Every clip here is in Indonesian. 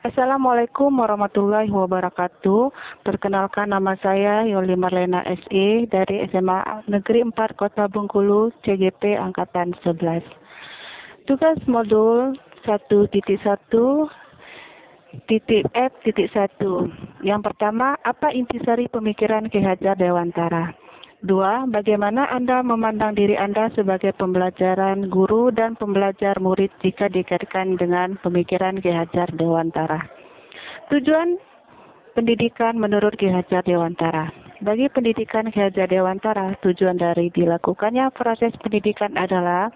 Assalamualaikum warahmatullahi wabarakatuh. Perkenalkan, nama saya Yoli Marlena SE dari SMA Negeri 4 Kota Bengkulu, CGP Angkatan 11. Tugas modul 1.1.F.1. Yang pertama, apa intisari pemikiran Ki Hajar Dewantara? 2. Bagaimana Anda memandang diri Anda sebagai pembelajaran guru dan pembelajar murid jika dikaitkan dengan pemikiran Ki Hajar Dewantara? Tujuan pendidikan menurut Ki Hajar Dewantara. Bagi pendidikan Ki Hajar Dewantara, tujuan dari dilakukannya proses pendidikan adalah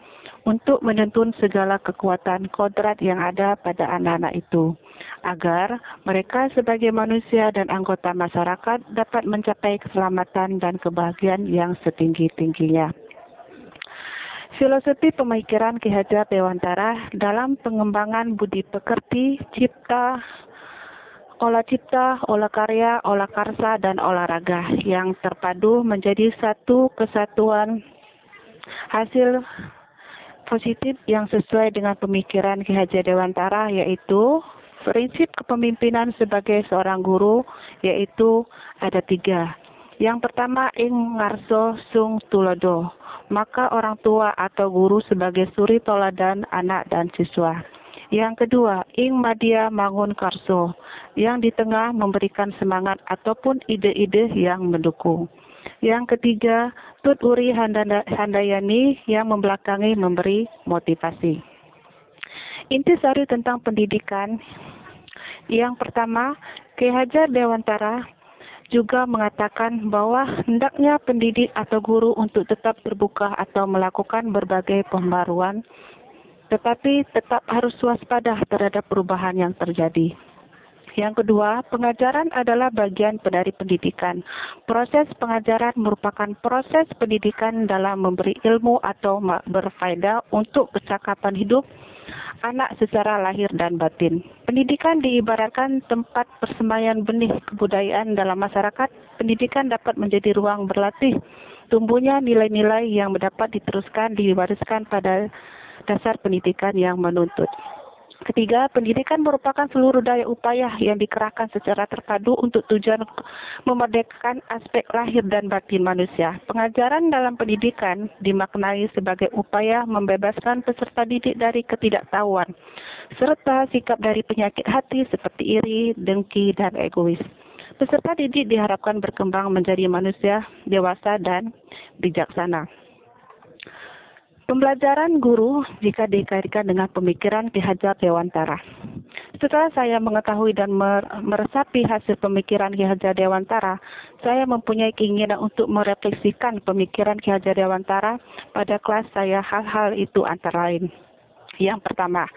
untuk menuntun segala kekuatan kodrat yang ada pada anak-anak itu, agar mereka sebagai manusia dan anggota masyarakat dapat mencapai keselamatan dan kebahagiaan yang setinggi-tingginya. Filosofi pemikiran Ki Hajar Dewantara dalam pengembangan budi pekerti, olah cipta, olah karya, olah karsa, dan olahraga yang terpadu menjadi satu kesatuan hasil positif yang sesuai dengan pemikiran Ki Hajar Dewantara, yaitu prinsip kepemimpinan sebagai seorang guru, yaitu ada 3. Yang pertama, ing ngarso sung tulodo, maka orang tua atau guru sebagai suri toladan anak dan siswa. Yang kedua, ing madya mangun karso, yang di tengah memberikan semangat ataupun ide-ide yang mendukung. Yang ketiga, tut uri handayani, yang membelakangi memberi motivasi. Intisari tentang pendidikan. Yang pertama, Ki Hajar Dewantara juga mengatakan bahwa hendaknya pendidik atau guru untuk tetap terbuka atau melakukan berbagai pembaruan, tetapi tetap harus waspada terhadap perubahan yang terjadi. Yang kedua, pengajaran adalah bagian dari pendidikan. Proses pengajaran merupakan proses pendidikan dalam memberi ilmu atau berfaedah untuk kecakapan hidup anak secara lahir dan batin. Pendidikan diibaratkan tempat persemaian benih kebudayaan dalam masyarakat. Pendidikan dapat menjadi ruang berlatih tumbuhnya nilai-nilai yang dapat diteruskan, diwariskan pada dasar pendidikan yang menuntut. Ketiga, pendidikan merupakan seluruh daya upaya yang dikerahkan secara terpadu untuk tujuan memerdekakan aspek lahir dan batin manusia. Pengajaran dalam pendidikan dimaknai sebagai upaya membebaskan peserta didik dari ketidaktahuan, serta sikap dari penyakit hati seperti iri, dengki, dan egois. Peserta didik diharapkan berkembang menjadi manusia dewasa dan bijaksana. Pembelajaran guru jika dikaitkan dengan pemikiran Ki Hajar Dewantara. Setelah saya mengetahui dan meresapi hasil pemikiran Ki Hajar Dewantara, saya mempunyai keinginan untuk merefleksikan pemikiran Ki Hajar Dewantara pada kelas saya. Hal-hal itu antara lain. Yang pertama,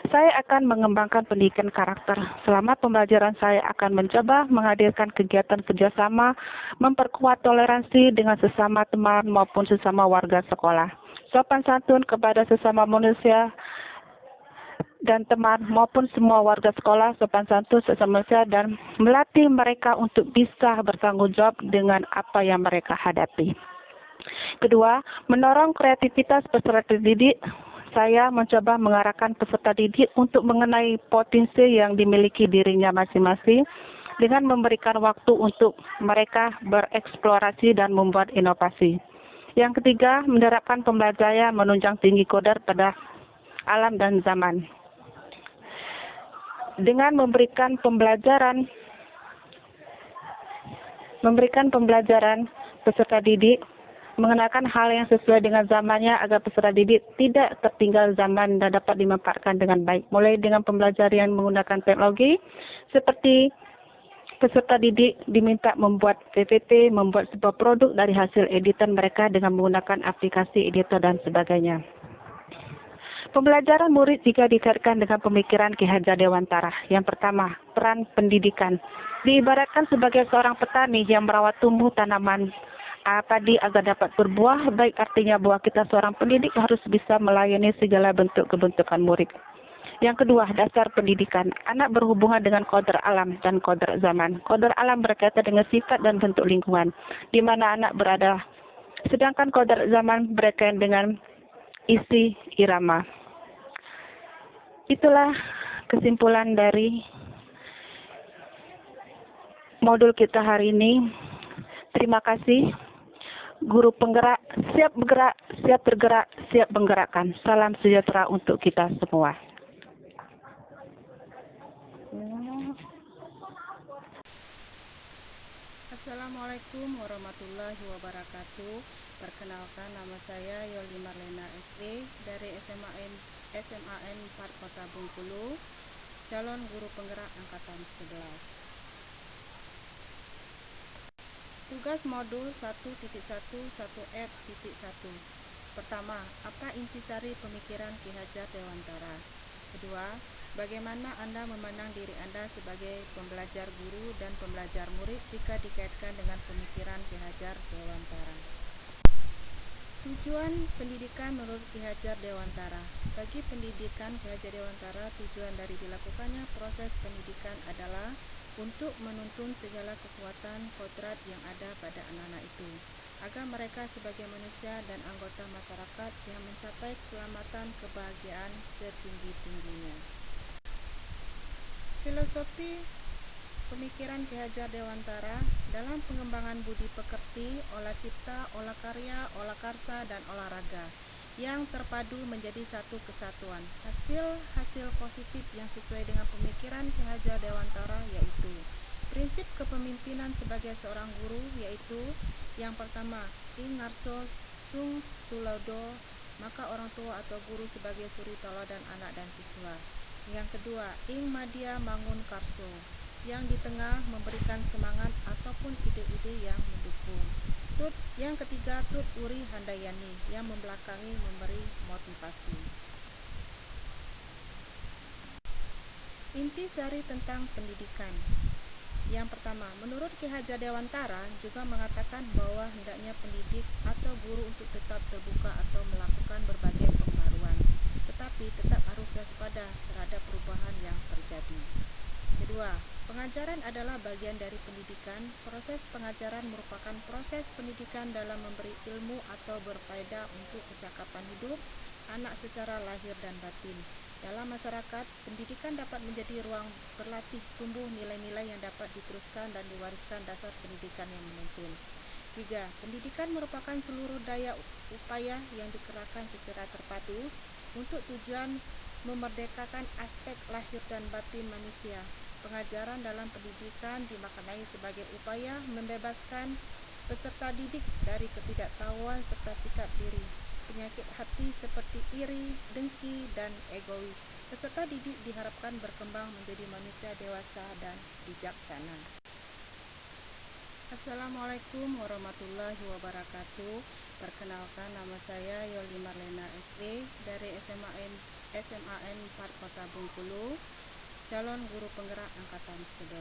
saya akan mengembangkan pendidikan karakter. Selama pembelajaran saya akan mencoba menghadirkan kegiatan kerjasama, memperkuat toleransi dengan sesama teman maupun sesama warga sekolah. Sopan santun kepada sesama manusia dan teman maupun semua warga sekolah, sopan santun sesama manusia, dan melatih mereka untuk bisa bertanggung jawab dengan apa yang mereka hadapi. Kedua, mendorong kreativitas peserta didik. Saya mencoba mengarahkan peserta didik untuk mengenai potensi yang dimiliki dirinya masing-masing dengan memberikan waktu untuk mereka bereksplorasi dan membuat inovasi. Yang ketiga, menerapkan pembelajaran menunjang tinggi kodrat pada alam dan zaman. Dengan memberikan pembelajaran peserta didik, mengenakan hal yang sesuai dengan zamannya agar peserta didik tidak tertinggal zaman dan dapat dimanfaatkan dengan baik. Mulai dengan pembelajaran menggunakan teknologi seperti peserta didik diminta membuat PPT, membuat sebuah produk dari hasil editan mereka dengan menggunakan aplikasi editor dan sebagainya. Pembelajaran murid jika dikaitkan dengan pemikiran Ki Hajar Dewantara. Yang pertama, peran pendidikan. Diibaratkan sebagai seorang petani yang merawat tumbuh tanaman padi agar dapat berbuah baik, artinya bahwa kita seorang pendidik harus bisa melayani segala bentuk kebentukan murid. Yang kedua, dasar pendidikan. Anak berhubungan dengan kodrat alam dan kodrat zaman. Kodrat alam berkaitan dengan sifat dan bentuk lingkungan di mana anak berada. Sedangkan kodrat zaman berkaitan dengan isi irama. Itulah kesimpulan dari modul kita hari ini. Terima kasih. Guru penggerak, siap bergerak, siap bergerak, siap menggerakkan. Salam sejahtera untuk kita semua. Assalamualaikum warahmatullahi wabarakatuh. Perkenalkan, nama saya Yoli Marlena SE dari SMAN 4 Kota Bengkulu, calon guru penggerak angkatan 11. Tugas modul 1.1.1F.1. Pertama, apa intisari pemikiran Ki Hajar Dewantara? Kedua, bagaimana Anda memandang diri Anda sebagai pembelajar guru dan pembelajar murid jika dikaitkan dengan pemikiran Ki Hajar Dewantara? Tujuan pendidikan menurut Ki Hajar Dewantara. Bagi pendidikan Ki Hajar Dewantara, tujuan dari dilakukannya proses pendidikan adalah untuk menuntun segala kekuatan kodrat yang ada pada anak-anak itu, agar mereka sebagai manusia dan anggota masyarakat yang mencapai keselamatan kebahagiaan setinggi-tingginya. Filosofi pemikiran Ki Hajar Dewantara dalam pengembangan budi pekerti, olah cipta, olah karya, olah karsa, dan olahraga yang terpadu menjadi satu kesatuan. Hasil positif yang sesuai dengan pemikiran Ki Hajar Dewantara yaitu prinsip kepemimpinan sebagai seorang guru, yaitu yang pertama, ing ngarso sung tulaudo, maka orang tua atau guru sebagai suri tauladan anak dan siswa. Yang kedua, ing madya mangun karso, yang di tengah memberikan semangat ataupun ide-ide yang mendukung. Yang ketiga, tut uri handayani, yang membelakangi memberi motivasi. Inti sari tentang pendidikan. Yang pertama, menurut Ki Hajar Dewantara juga mengatakan bahwa hendaknya pendidik atau guru untuk tetap terbuka atau melakukan berbagai pembaruan, tetapi tetap harus waspada terhadap perubahan yang terjadi. Kedua, pengajaran adalah bagian dari pendidikan. Proses pengajaran merupakan proses pendidikan dalam memberi ilmu atau berfaedah untuk kecakapan hidup anak secara lahir dan batin. Dalam masyarakat, pendidikan dapat menjadi ruang berlatih tumbuh nilai-nilai yang dapat diteruskan dan diwariskan dasar pendidikan yang menuntun. 3. Pendidikan merupakan seluruh daya upaya yang dikerahkan secara terpadu untuk tujuan memerdekakan aspek lahir dan batin manusia. Pengajaran dalam pendidikan dimaknai sebagai upaya membebaskan peserta didik dari ketidaktahuan serta sikap diri, penyakit hati seperti iri, dengki, dan egois. Peserta didik diharapkan berkembang menjadi manusia dewasa dan bijaksana. Assalamualaikum warahmatullahi wabarakatuh. Perkenalkan, nama saya Yoli Marlena SE dari SMAN 4 Kota Bengkulu, calon guru penggerak angkatan 11.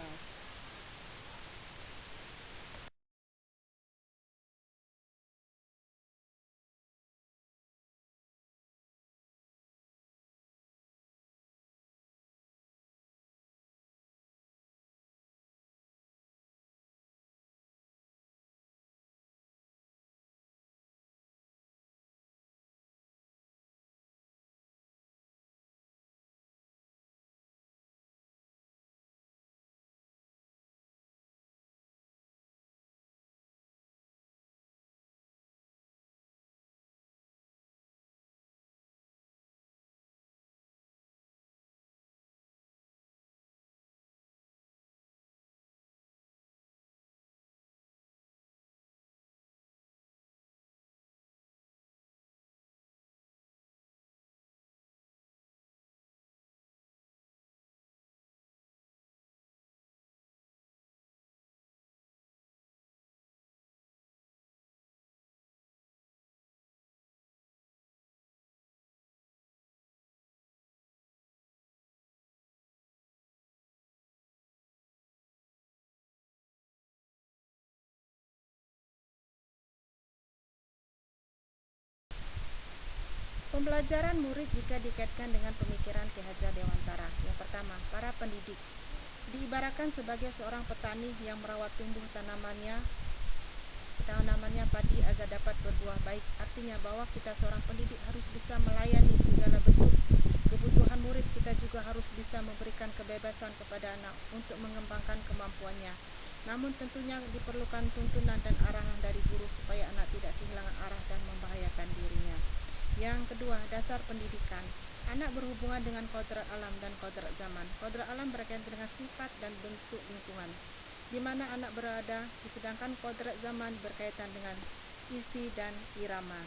Pembelajaran murid jika dikaitkan dengan pemikiran Ki Hajar Dewantara. Yang pertama, para pendidik diibaratkan sebagai seorang petani yang merawat tumbuh tanamannya padi agar dapat berbuah baik. Artinya bahwa kita seorang pendidik harus bisa melayani segala bentuk kebutuhan murid. Kita juga harus bisa memberikan kebebasan kepada anak untuk mengembangkan kemampuannya. Namun tentunya diperlukan tuntunan dan arahan dari guru supaya anak tidak kehilangan arah dan membahayakan dirinya. Yang kedua, dasar pendidikan. Anak berhubungan dengan kodrat alam dan kodrat zaman. Kodrat alam berkaitan dengan sifat dan bentuk lingkungan, di mana anak berada, sedangkan kodrat zaman berkaitan dengan isi dan irama.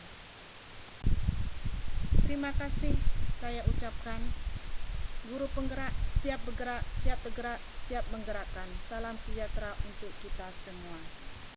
Terima kasih saya ucapkan. Guru penggerak, siap bergerak, siap bergerak, siap menggerakkan. Salam sejahtera untuk kita semua.